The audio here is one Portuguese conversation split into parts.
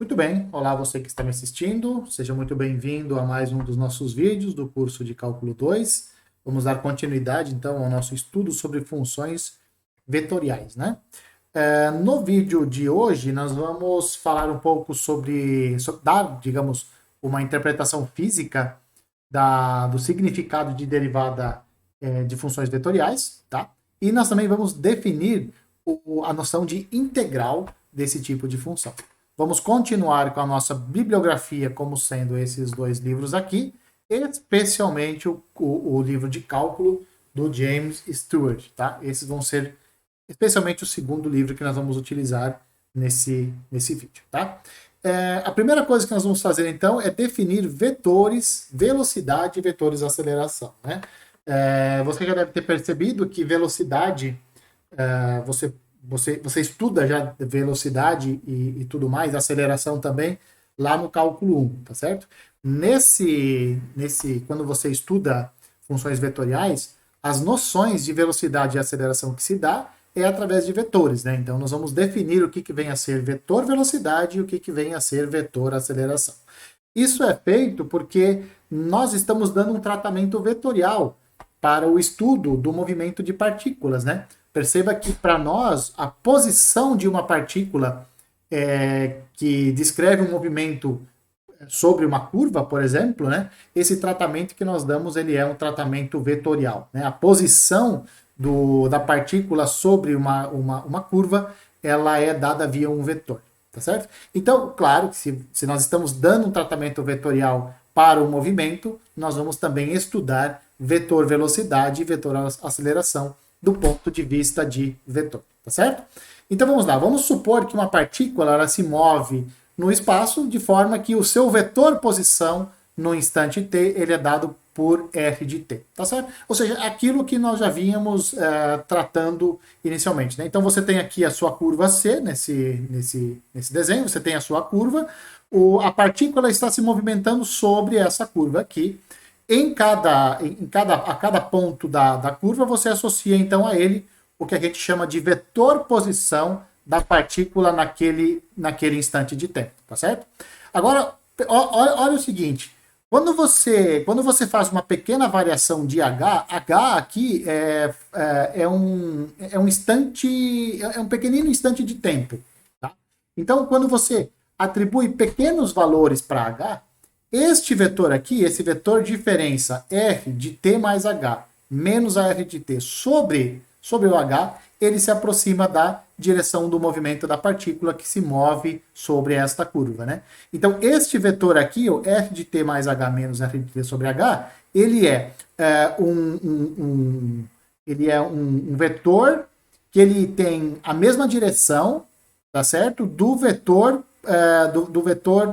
Muito bem, olá você que está me assistindo, seja muito bem-vindo a mais um dos nossos vídeos do curso de Cálculo 2. Vamos dar continuidade então ao nosso estudo sobre funções vetoriais, né? No vídeo de hoje nós vamos falar um pouco dar, digamos, uma interpretação física do significado de derivada de funções vetoriais, tá? E nós também vamos definir a noção de integral desse tipo de função. Vamos continuar com a nossa bibliografia, como sendo esses dois livros aqui, especialmente o livro de cálculo do James Stewart, tá? Esses vão ser especialmente o segundo livro que nós vamos utilizar nesse vídeo, tá? A primeira coisa que nós vamos fazer, então, é definir vetores velocidade e vetores aceleração, né? Você já deve ter percebido que velocidade, você estuda já velocidade e tudo mais, aceleração também, lá no cálculo 1, tá certo? Quando você estuda funções vetoriais, as noções de velocidade e aceleração que se dá é através de vetores, né? Então, nós vamos definir o que vem a ser vetor velocidade e o que vem a ser vetor aceleração. Isso é feito porque nós estamos dando um tratamento vetorial para o estudo do movimento de partículas, né? Perceba que, para nós, a posição de uma partícula que descreve um movimento sobre uma curva, por exemplo, né? Esse tratamento que nós damos, ele é um tratamento vetorial, né? A posição da partícula sobre uma curva, ela é dada via um vetor, tá certo? Então, claro que se nós estamos dando um tratamento vetorial para o movimento, nós vamos também estudar vetor velocidade e vetor aceleração do ponto de vista de vetor, tá certo? Então vamos lá, vamos supor que uma partícula ela se move no espaço de forma que o seu vetor posição no instante t ele é dado por f de t, tá certo? Ou seja, aquilo que nós já vínhamos tratando inicialmente, né? Então você tem aqui a sua curva C nesse desenho, você tem a sua curva, a partícula está se movimentando sobre essa curva aqui. A cada ponto da curva, você associa então a ele o que a gente chama de vetor posição da partícula naquele instante de tempo, tá certo? Agora, olha o seguinte, quando você faz uma pequena variação de h aqui é um instante, é um pequenino instante de tempo, tá? Então, quando você atribui pequenos valores para h, este vetor aqui, esse vetor diferença r de t mais h menos a r de t sobre o h, ele se aproxima da direção do movimento da partícula que se move sobre esta curva, né? Então, este vetor aqui, o f de t mais h menos r de t sobre h, ele é um vetor que ele tem a mesma direção, tá certo? Do vetor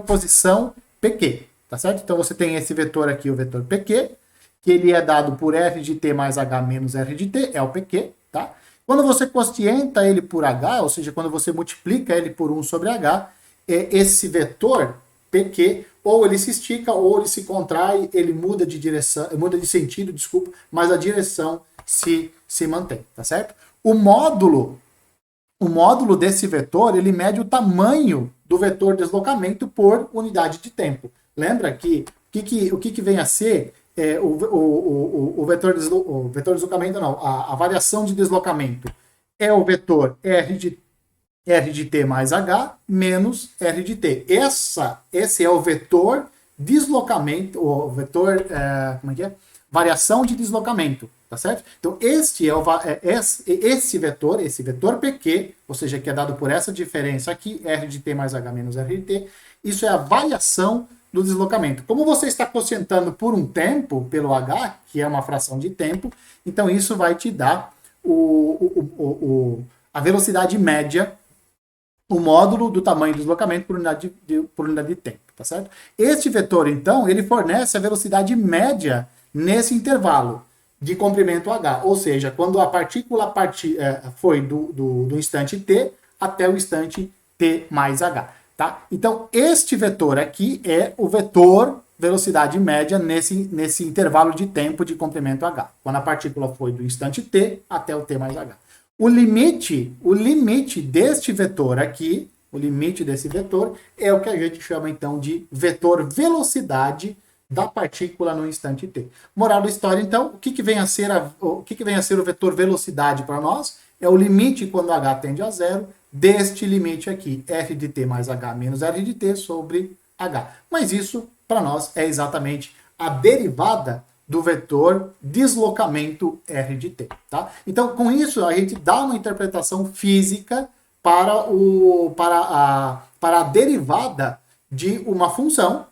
posição pq. Tá certo? Então você tem esse vetor aqui, o vetor PQ, que ele é dado por f de t mais h menos r de t, é o PQ, tá? Quando você quocienta ele por h, ou seja, quando você multiplica ele por 1 sobre h, esse vetor PQ, ou ele se estica, ou ele se contrai, ele muda de direção, muda de sentido, desculpa, mas a direção se mantém, tá certo? O módulo desse vetor, ele mede o tamanho do vetor deslocamento por unidade de tempo. Lembra que o que vem a ser o vetor deslocamento, não, a variação de deslocamento é o vetor r de t mais h menos r de t. Esse é o vetor deslocamento, o vetor, variação de deslocamento, tá certo? Então, esse vetor PQ, ou seja, que é dado por essa diferença aqui, r de t mais h menos r de t, isso é a variação do deslocamento. Como você está quocientando por um tempo, pelo h, que é uma fração de tempo, então isso vai te dar a velocidade média, o módulo do tamanho do deslocamento por unidade de tempo, tá certo? Este vetor, então, ele fornece a velocidade média nesse intervalo de comprimento h, ou seja, quando a partícula foi do instante t até o instante t mais h. Tá? Então, este vetor aqui é o vetor velocidade média nesse intervalo de tempo de comprimento h, quando a partícula foi do instante t até o t mais h. O limite deste vetor aqui o limite desse vetor, é o que a gente chama então de vetor velocidade da partícula no instante t. Moral da história, então, o que vem a ser o vetor velocidade para nós? É o limite quando h tende a zero deste limite aqui, f de t mais h menos r de t sobre h. Mas isso, para nós, é exatamente a derivada do vetor deslocamento r de t. Tá? Então, com isso, a gente dá uma interpretação física para a derivada de uma função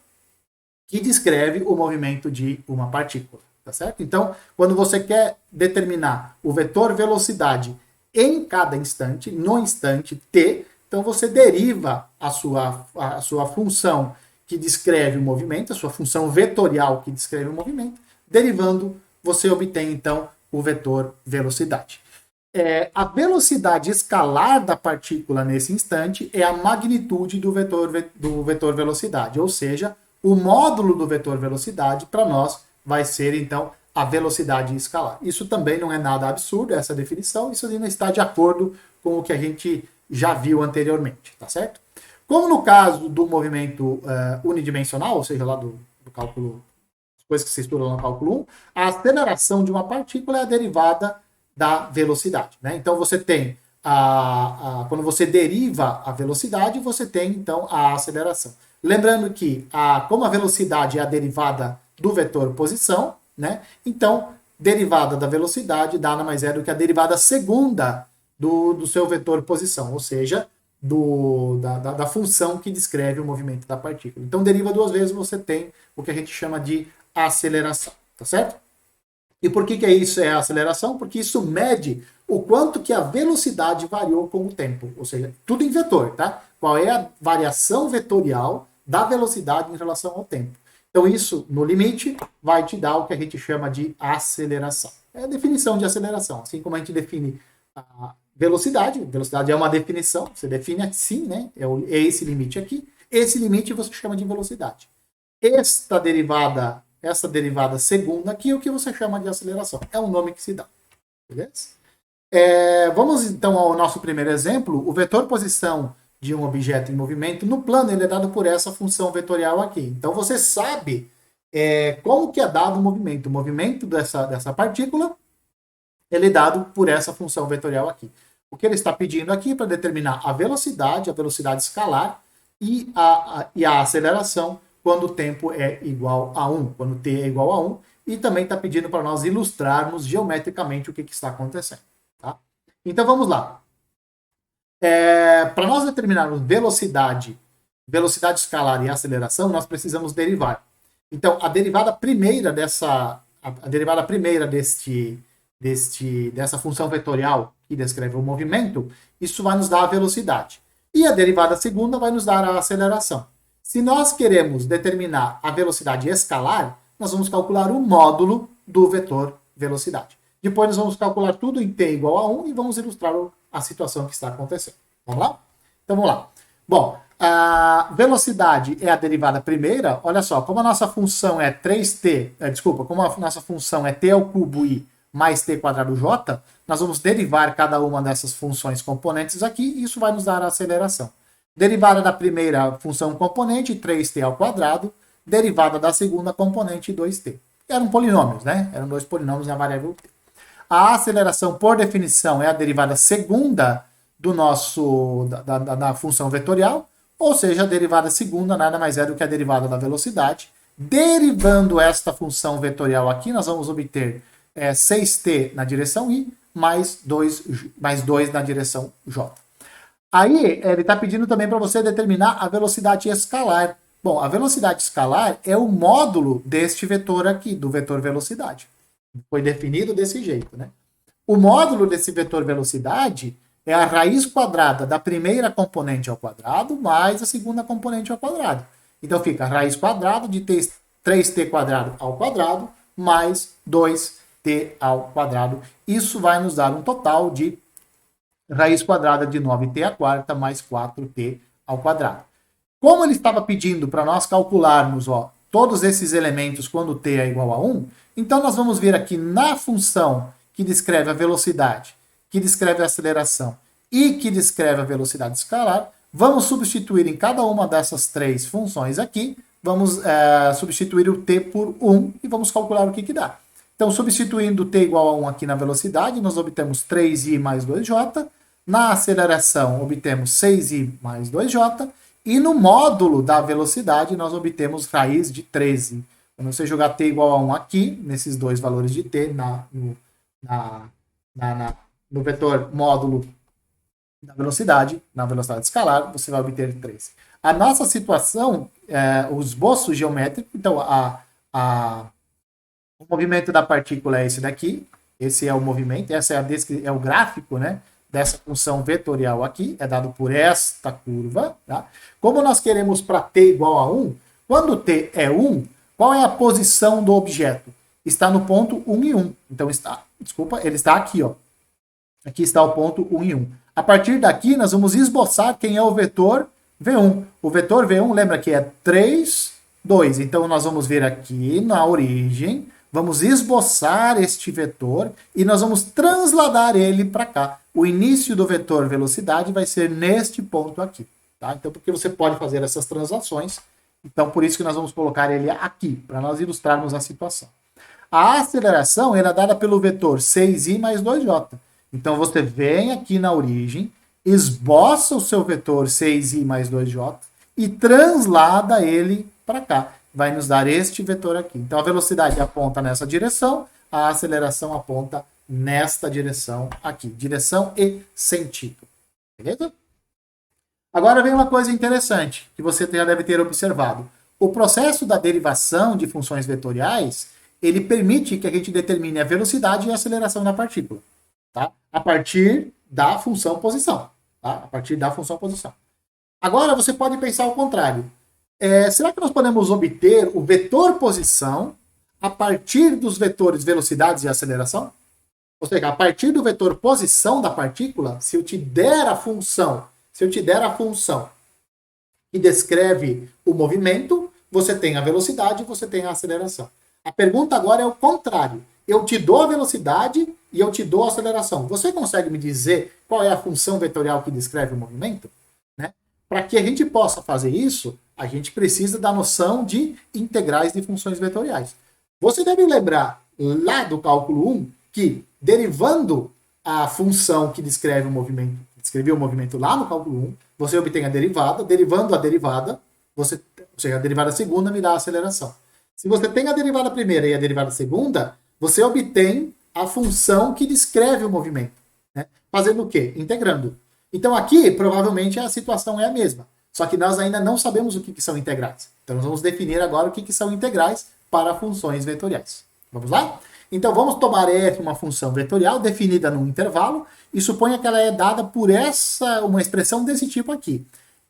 que descreve o movimento de uma partícula. Tá certo? Então, quando você quer determinar o vetor velocidade em cada instante, no instante t, então você deriva a sua função que descreve o movimento, a sua função vetorial que descreve o movimento, derivando, você obtém, então, o vetor velocidade. A velocidade escalar da partícula nesse instante é a magnitude do vetor velocidade, ou seja, o módulo do vetor velocidade, para nós, vai ser, então, a velocidade escalar. Isso também não é nada absurdo, essa definição, isso ainda está de acordo com o que a gente já viu anteriormente, tá certo? Como no caso do movimento unidimensional, ou seja, lá do cálculo, coisas que você estudou no cálculo 1, a aceleração de uma partícula é a derivada da velocidade. Né? Então você tem, quando você deriva a velocidade, você tem então a aceleração. Lembrando que, como a velocidade é a derivada do vetor posição, né? Então, derivada da velocidade nada mais é do que a derivada segunda do seu vetor posição, ou seja, da função que descreve o movimento da partícula. Então, deriva duas vezes, você tem o que a gente chama de aceleração, tá certo? E por que isso é a aceleração? Porque isso mede o quanto que a velocidade variou com o tempo, ou seja, tudo em vetor, tá? Qual é a variação vetorial da velocidade em relação ao tempo. Então, isso, no limite, vai te dar o que a gente chama de aceleração. É a definição de aceleração. Assim como a gente define a velocidade é uma definição, você define assim, né? É esse limite aqui. Esse limite você chama de velocidade. Essa derivada segunda aqui é o que você chama de aceleração. É um nome que se dá. Beleza? Vamos, então, ao nosso primeiro exemplo. O vetor posição de um objeto em movimento, no plano, ele é dado por essa função vetorial aqui. Então, você sabe como que é dado o movimento. O movimento dessa partícula, ele é dado por essa função vetorial aqui. O que ele está pedindo aqui para determinar a velocidade escalar e a aceleração quando o tempo é igual a 1, quando t é igual a 1, e também está pedindo para nós ilustrarmos geometricamente o que está acontecendo. Tá? Então, vamos lá. Para nós determinarmos velocidade escalar e aceleração, nós precisamos derivar. Então, a derivada primeira dessa função vetorial que descreve o movimento, isso vai nos dar a velocidade. E a derivada segunda vai nos dar a aceleração. Se nós queremos determinar a velocidade escalar, nós vamos calcular o módulo do vetor velocidade. Depois nós vamos calcular tudo em t igual a 1 e vamos ilustrar a situação que está acontecendo. Vamos lá? Então vamos lá. Bom, a velocidade é a derivada primeira. Olha só, como a nossa função é 3t, como a nossa função é t ao cubo i mais t quadrado j, nós vamos derivar cada uma dessas funções componentes aqui e isso vai nos dar a aceleração. Derivada da primeira função componente, 3t ao quadrado, derivada da segunda componente, 2t. Eram polinômios, né? Eram dois polinômios na variável t. A aceleração, por definição, é a derivada segunda da função vetorial, ou seja, a derivada segunda nada mais é do que a derivada da velocidade. Derivando esta função vetorial aqui, nós vamos obter 6t na direção i, mais 2 na direção j. Aí, ele está pedindo também para você determinar a velocidade escalar. Bom, a velocidade escalar é o módulo deste vetor aqui, do vetor velocidade. Foi definido desse jeito, né? O módulo desse vetor velocidade é a raiz quadrada da primeira componente ao quadrado mais a segunda componente ao quadrado. Então, fica a raiz quadrada de 3t quadrado ao quadrado mais 2t ao quadrado. Isso vai nos dar um total de raiz quadrada de 9t à quarta mais 4t ao quadrado. Como ele estava pedindo para nós calcularmos todos esses elementos quando t é igual a 1, então nós vamos ver aqui na função que descreve a velocidade, que descreve a aceleração e que descreve a velocidade escalar, Vamos substituir em cada uma dessas três funções aqui, vamos substituir o t por 1 e vamos calcular o que dá. Então, substituindo t igual a 1 aqui na velocidade, nós obtemos 3i mais 2j. Na aceleração, obtemos 6i mais 2j. E no módulo da velocidade, nós obtemos raiz de 13. Quando você jogar t igual a 1 aqui, nesses dois valores de t, no vetor módulo da velocidade, na velocidade escalar, você vai obter 13. A nossa situação, o esboço geométrico, então o movimento da partícula é esse daqui, esse é o movimento, esse é o gráfico, né, dessa função vetorial aqui, é dado por esta curva. Tá? Como nós queremos para t igual a 1, quando t é 1, qual é a posição do objeto? Está no ponto 1 e 1. Então, ele está aqui, ó. Aqui está o ponto 1 e 1. A partir daqui, nós vamos esboçar quem é o vetor V1. O vetor V1, lembra que é 3, 2. Então, nós vamos ver aqui na origem, vamos esboçar este vetor e nós vamos transladar ele para cá. O início do vetor velocidade vai ser neste ponto aqui. Tá? Então, porque você pode fazer essas translações, então por isso que nós vamos colocar ele aqui, para nós ilustrarmos a situação. A aceleração é dada pelo vetor 6i mais 2j. Então, você vem aqui na origem, esboça o seu vetor 6i mais 2j e translada ele para cá. Vai nos dar este vetor aqui. Então, a velocidade aponta nessa direção, a aceleração aponta nesta direção aqui. Direção e sentido. Beleza? Agora vem uma coisa interessante, que você já deve ter observado. O processo da derivação de funções vetoriais, ele permite que a gente determine a velocidade e a aceleração da partícula. Tá? A partir da função posição. Tá? A partir da função posição. Agora, você pode pensar ao contrário. Será que nós podemos obter o vetor posição a partir dos vetores velocidades e aceleração? Ou seja, a partir do vetor posição da partícula, se eu te der a função que descreve o movimento, você tem a velocidade e você tem a aceleração. A pergunta agora é o contrário. Eu te dou a velocidade e eu te dou a aceleração. Você consegue me dizer qual é a função vetorial que descreve o movimento? Né? Para que a gente possa fazer isso, a gente precisa da noção de integrais de funções vetoriais. Você deve lembrar lá do cálculo 1 que, derivando a função que descreveu o movimento lá no cálculo 1, você obtém a derivada, derivando a derivada, ou seja, a derivada segunda me dá a aceleração. Se você tem a derivada primeira e a derivada segunda, você obtém a função que descreve o movimento. Né? Fazendo o quê? Integrando. Então aqui, provavelmente, a situação é a mesma. Só que nós ainda não sabemos o que são integrais. Então nós vamos definir agora o que são integrais para funções vetoriais. Vamos lá? Então vamos tomar f uma função vetorial definida num intervalo e suponha que ela é dada por uma expressão desse tipo aqui.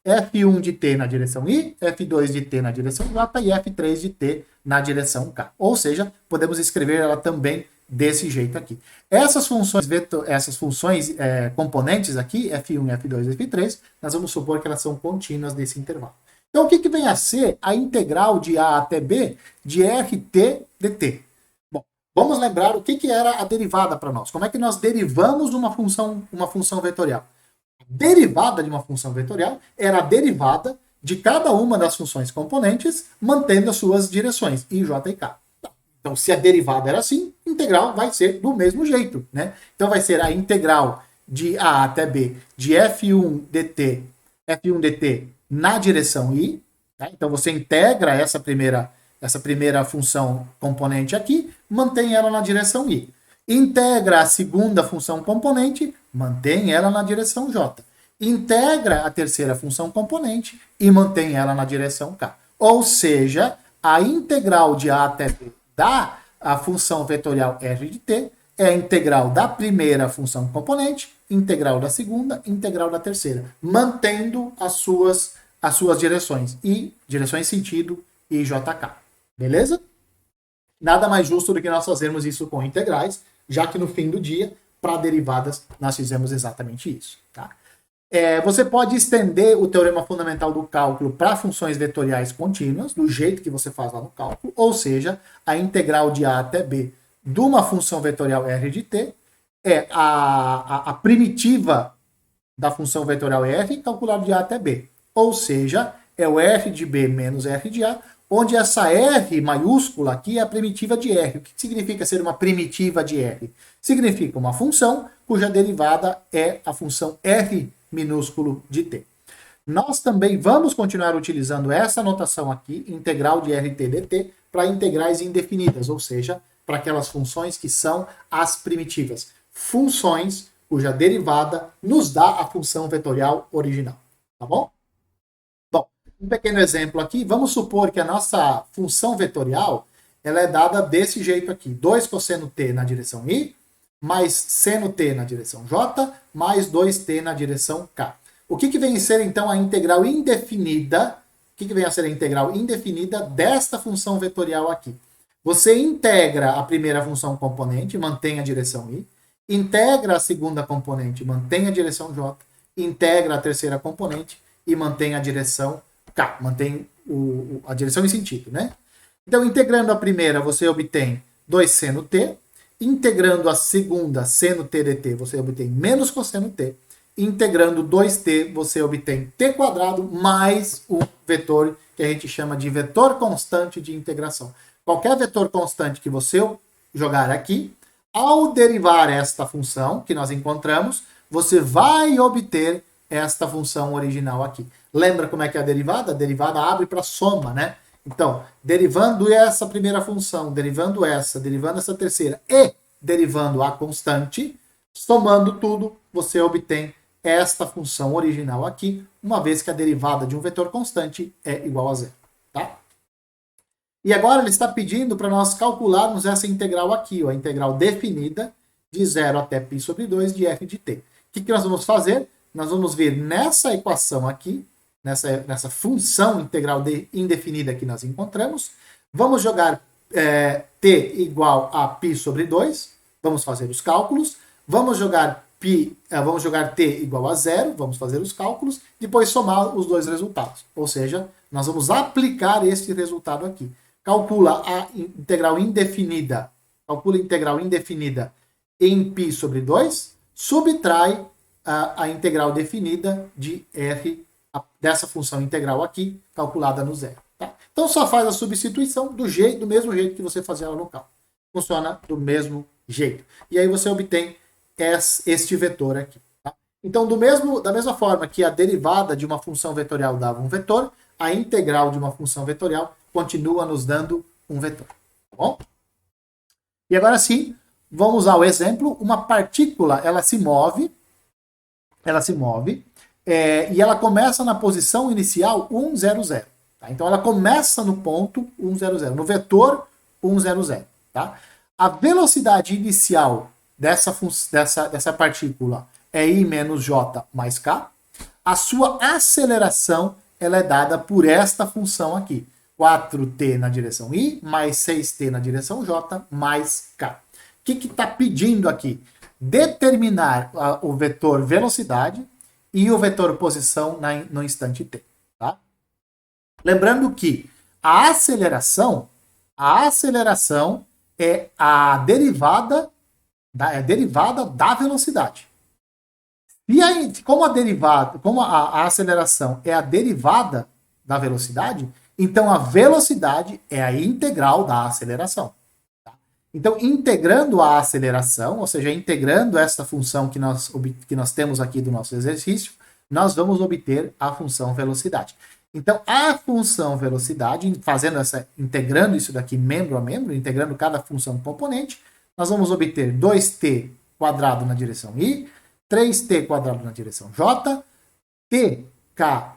f1 de t na direção i, f2 de t na direção j e f3 de t na direção k. Ou seja, podemos escrever ela também desse jeito aqui. Essas funções componentes aqui, f1, f2 e f3, nós vamos supor que elas são contínuas desse intervalo. Então, o que vem a ser a integral de a até b de rt dt? Bom, vamos lembrar o que era a derivada para nós. Como é que nós derivamos uma função vetorial? A derivada de uma função vetorial era a derivada de cada uma das funções componentes, mantendo as suas direções, i, j e k. Então, se a derivada era assim, a integral vai ser do mesmo jeito. Né? Então, vai ser a integral de a até b de f1 dt na direção i. Tá? Então, você integra essa primeira função componente aqui, mantém ela na direção i. Integra a segunda função componente, mantém ela na direção j. Integra a terceira função componente e mantém ela na direção k. Ou seja, a integral de a até b a função vetorial r de t é a integral da primeira função componente, integral da segunda, integral da terceira, mantendo as suas direções, i, direções sentido, e jk. Beleza? Nada mais justo do que nós fazermos isso com integrais, já que no fim do dia, para derivadas, nós fizemos exatamente isso. Tá? Você pode estender o teorema fundamental do cálculo para funções vetoriais contínuas, do jeito que você faz lá no cálculo, ou seja, a integral de a até b de uma função vetorial r de t é a primitiva da função vetorial R calculado de A até B. Ou seja, é o R de B menos R de A, onde essa R maiúscula aqui é a primitiva de R. O que significa ser uma primitiva de R? Significa uma função cuja derivada é a função R minúsculo de t. Nós também vamos continuar utilizando essa notação aqui, integral de RT dt, para integrais indefinidas, ou seja, para aquelas funções que são as primitivas. Funções cuja derivada nos dá a função vetorial original. Tá bom? Bom, um pequeno exemplo aqui. Vamos supor que a nossa função vetorial ela é dada desse jeito aqui. 2 cosseno t na direção i, mais seno t na direção j, mais 2t na direção k. O que vem a ser, então, a integral indefinida? O que vem a ser a integral indefinida desta função vetorial aqui? Você integra a primeira função componente, mantém a direção i, integra a segunda componente, mantém a direção j, integra a terceira componente e mantém a direção k, mantém a direção em sentido, né? Então, integrando a primeira, você obtém 2 seno t, integrando a segunda, seno t dt, você obtém menos cosseno t, integrando 2t, você obtém t quadrado mais o vetor que a gente chama de vetor constante de integração. Qualquer vetor constante que você jogar aqui, ao derivar esta função que nós encontramos, você vai obter esta função original aqui. Lembra como é que é a derivada? A derivada abre para soma, né? Então, derivando essa primeira função, derivando essa terceira e derivando a constante, somando tudo, você obtém esta função original aqui, uma vez que a derivada de um vetor constante é igual a zero. Tá? E agora ele está pedindo para nós calcularmos essa integral aqui, ó, a integral definida de 0 até π sobre 2 de f de t. O que nós vamos fazer? Nós vamos vir nessa equação aqui, nessa função integral indefinida que nós encontramos, vamos jogar t igual a π sobre 2, vamos fazer os cálculos, vamos jogar t igual a 0, vamos fazer os cálculos, depois somar os dois resultados. Ou seja, nós vamos aplicar este resultado aqui. Calcula a integral indefinida em π sobre 2, subtrai a integral definida de r dessa função integral aqui, calculada no zero. Tá? Então só faz a substituição do mesmo jeito que você fazia lá no cálculo. Funciona do mesmo jeito. E aí você obtém este vetor aqui. Tá? Então, da mesma forma que a derivada de uma função vetorial dava um vetor, a integral de uma função vetorial continua nos dando um vetor. Tá bom? E agora sim, vamos ao exemplo. Uma partícula, ela se move, e ela começa na posição inicial 1, 0, 0. Tá? Então, ela começa no ponto 1, 0, 0, no vetor 1, 0, 0. Tá? A velocidade inicial dessa partícula é I menos J mais K. A sua aceleração ela é dada por esta função aqui. 4t na direção I, mais 6t na direção J, mais K. O que está pedindo aqui? Determinar o vetor velocidade e o vetor posição no instante t. Tá? Lembrando que a aceleração é a derivada da velocidade. E aí, como a aceleração é a derivada da velocidade, então a velocidade é a integral da aceleração. Tá? Então, integrando a aceleração, ou seja, integrando essa função que nós temos aqui do nosso exercício, nós vamos obter a função velocidade. Então, a função velocidade, integrando isso daqui membro a membro, integrando cada função componente, nós vamos obter 2t quadrado na direção I, 3t quadrado na direção J, tk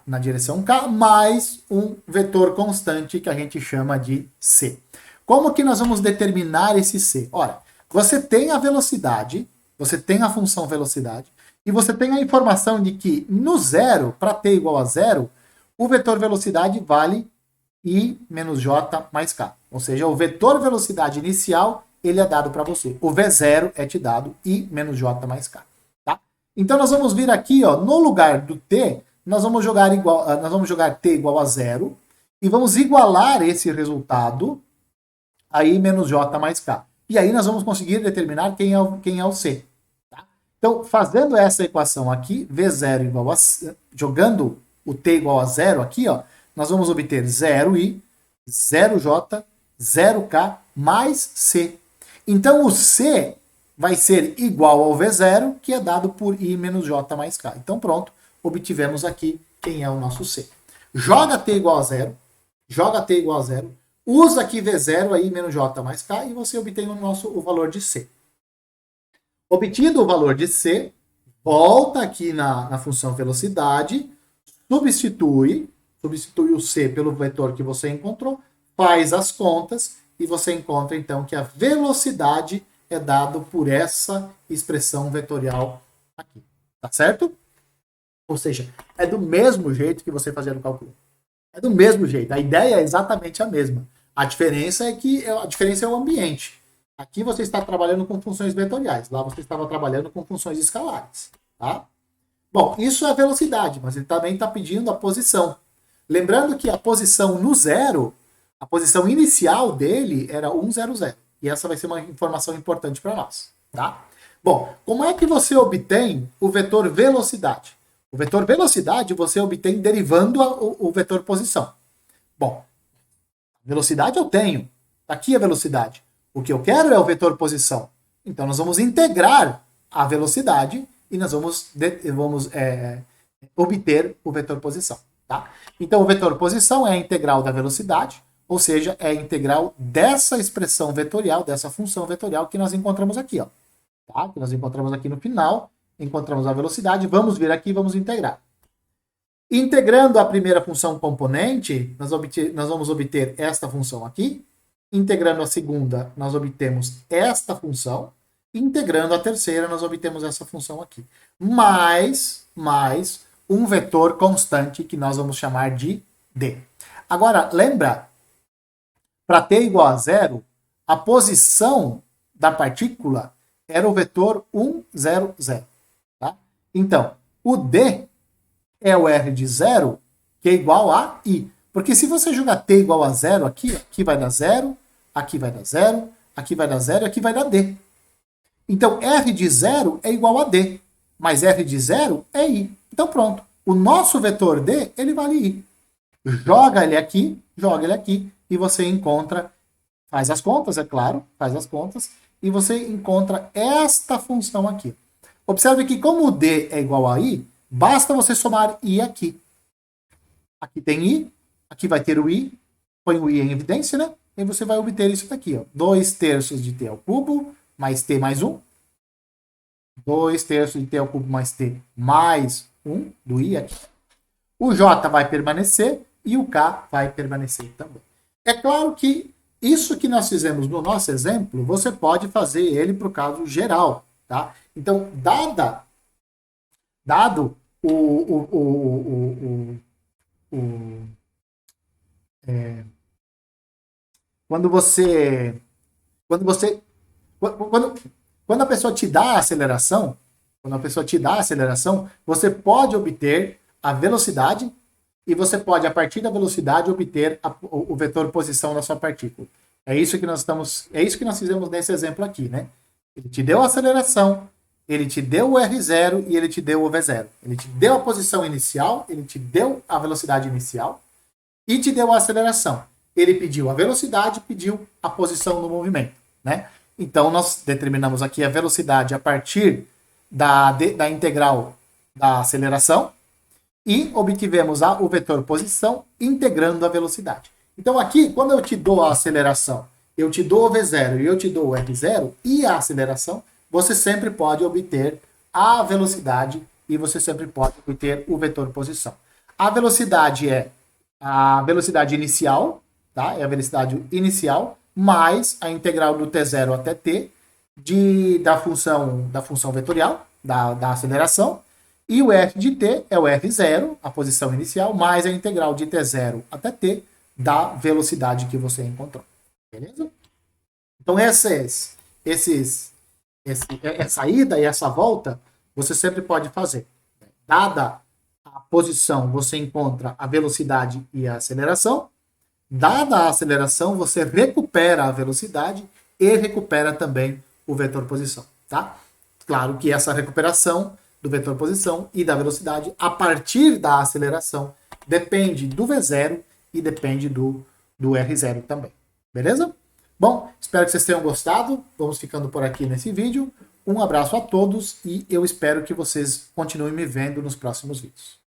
na direção K, mais um vetor constante que a gente chama de C. Como que nós vamos determinar esse C? Ora, você tem a velocidade, você tem a função velocidade, e você tem a informação de que no zero, para t igual a zero, o vetor velocidade vale I menos J mais K. Ou seja, o vetor velocidade inicial, ele é dado para você. O V0 é te dado I menos J mais K. Tá? Então, nós vamos vir aqui, ó, no lugar do t, nós vamos jogar t igual a zero e vamos igualar esse resultado a I menos J mais K. E aí nós vamos conseguir determinar quem é o C. Tá? Então, fazendo essa equação aqui, V0 igual a... Jogando o t igual a 0 aqui, ó, nós vamos obter 0i, 0j, 0k mais c. Então, o c vai ser igual ao V0, que é dado por i menos j mais k. Então, pronto, obtivemos aqui quem é o nosso c. Joga t igual a 0, joga t igual a 0, usa aqui V0, i menos j mais k, e você obtém o valor de c. Obtido o valor de c, volta aqui na função velocidade, substitui o c pelo vetor que você encontrou, faz as contas e você encontra então que a velocidade é dado por essa expressão vetorial aqui, tá certo? Ou seja, é do mesmo jeito que você fazia no cálculo. É do mesmo jeito, a ideia é exatamente a mesma. A diferença é o ambiente. Aqui você está trabalhando com funções vetoriais, lá você estava trabalhando com funções escalares, tá? Bom, isso é a velocidade, mas ele também está pedindo a posição. Lembrando que a posição no zero, a posição inicial dele era 1, 0, 0. E essa vai ser uma informação importante para nós, tá? Bom, como é que você obtém o vetor velocidade? O vetor velocidade você obtém derivando o vetor posição. Bom, velocidade eu tenho. Aqui a velocidade. O que eu quero é o vetor posição. Então, nós vamos integrar a velocidade e nós vamos obter o vetor posição. Tá? Então, o vetor posição é a integral da velocidade, ou seja, é a integral dessa expressão vetorial, dessa função vetorial que nós encontramos aqui. Ó, tá? Que nós encontramos aqui no final, encontramos a velocidade, vamos vir aqui e vamos integrar. Integrando a primeira função componente, nós vamos obter esta função aqui. Integrando a segunda, nós obtemos esta função. Integrando a terceira, nós obtemos essa função aqui. Mais um vetor constante que nós vamos chamar de d. Agora, lembra, para t igual a 0, a posição da partícula era o vetor 1, 0, 0. Tá? Então, o d é o r de 0, que é igual a i. Porque se você jogar t igual a 0 aqui, aqui vai dar 0, aqui vai dar 0, aqui vai dar 0 e aqui vai dar d. Então, r de 0 é igual a d, mas r de 0 é i. Então, pronto. O nosso vetor d, ele vale i. Joga ele aqui, e você encontra, faz as contas, é claro, faz as contas, e você encontra esta função aqui. Observe que como o d é igual a i, basta você somar i aqui. Aqui tem i, aqui vai ter o i, põe o i em evidência, né? E você vai obter isso daqui, ó. 2/3 de t ao cubo, mais t mais 1. 2/3 de t ao cubo mais t mais 1, do i aqui. O j vai permanecer e o k vai permanecer também. É claro que isso que nós fizemos no nosso exemplo, você pode fazer ele para o caso geral, tá? Então, dado quando a pessoa te dá a aceleração, você pode obter a velocidade e você pode, a partir da velocidade, obter o vetor posição da sua partícula. É isso que nós fizemos nesse exemplo aqui, né? Ele te deu a aceleração, ele te deu o R0 e ele te deu o V0. Ele te deu a posição inicial, ele te deu a velocidade inicial e te deu a aceleração. Ele pediu a velocidade, pediu a posição no movimento, né? Então, nós determinamos aqui a velocidade a partir da integral da aceleração e obtivemos o vetor posição integrando a velocidade. Então, aqui, quando eu te dou a aceleração, eu te dou o V0 e eu te dou o R0 e a aceleração, você sempre pode obter a velocidade e você sempre pode obter o vetor posição. A velocidade é a velocidade inicial, tá? É a velocidade inicial, mais a integral do t0 até t da função vetorial, da aceleração, e o f de t é o r0, a posição inicial, mais a integral de t0 até t da velocidade que você encontrou. Beleza? Então, essa ida e essa volta, você sempre pode fazer. Dada a posição, você encontra a velocidade e a aceleração. Dada a aceleração, você recupera a velocidade e recupera também o vetor posição, tá? Claro que essa recuperação do vetor posição e da velocidade a partir da aceleração depende do V0 e depende do R0 também. Beleza? Bom, espero que vocês tenham gostado. Vamos ficando por aqui nesse vídeo. Um abraço a todos e eu espero que vocês continuem me vendo nos próximos vídeos.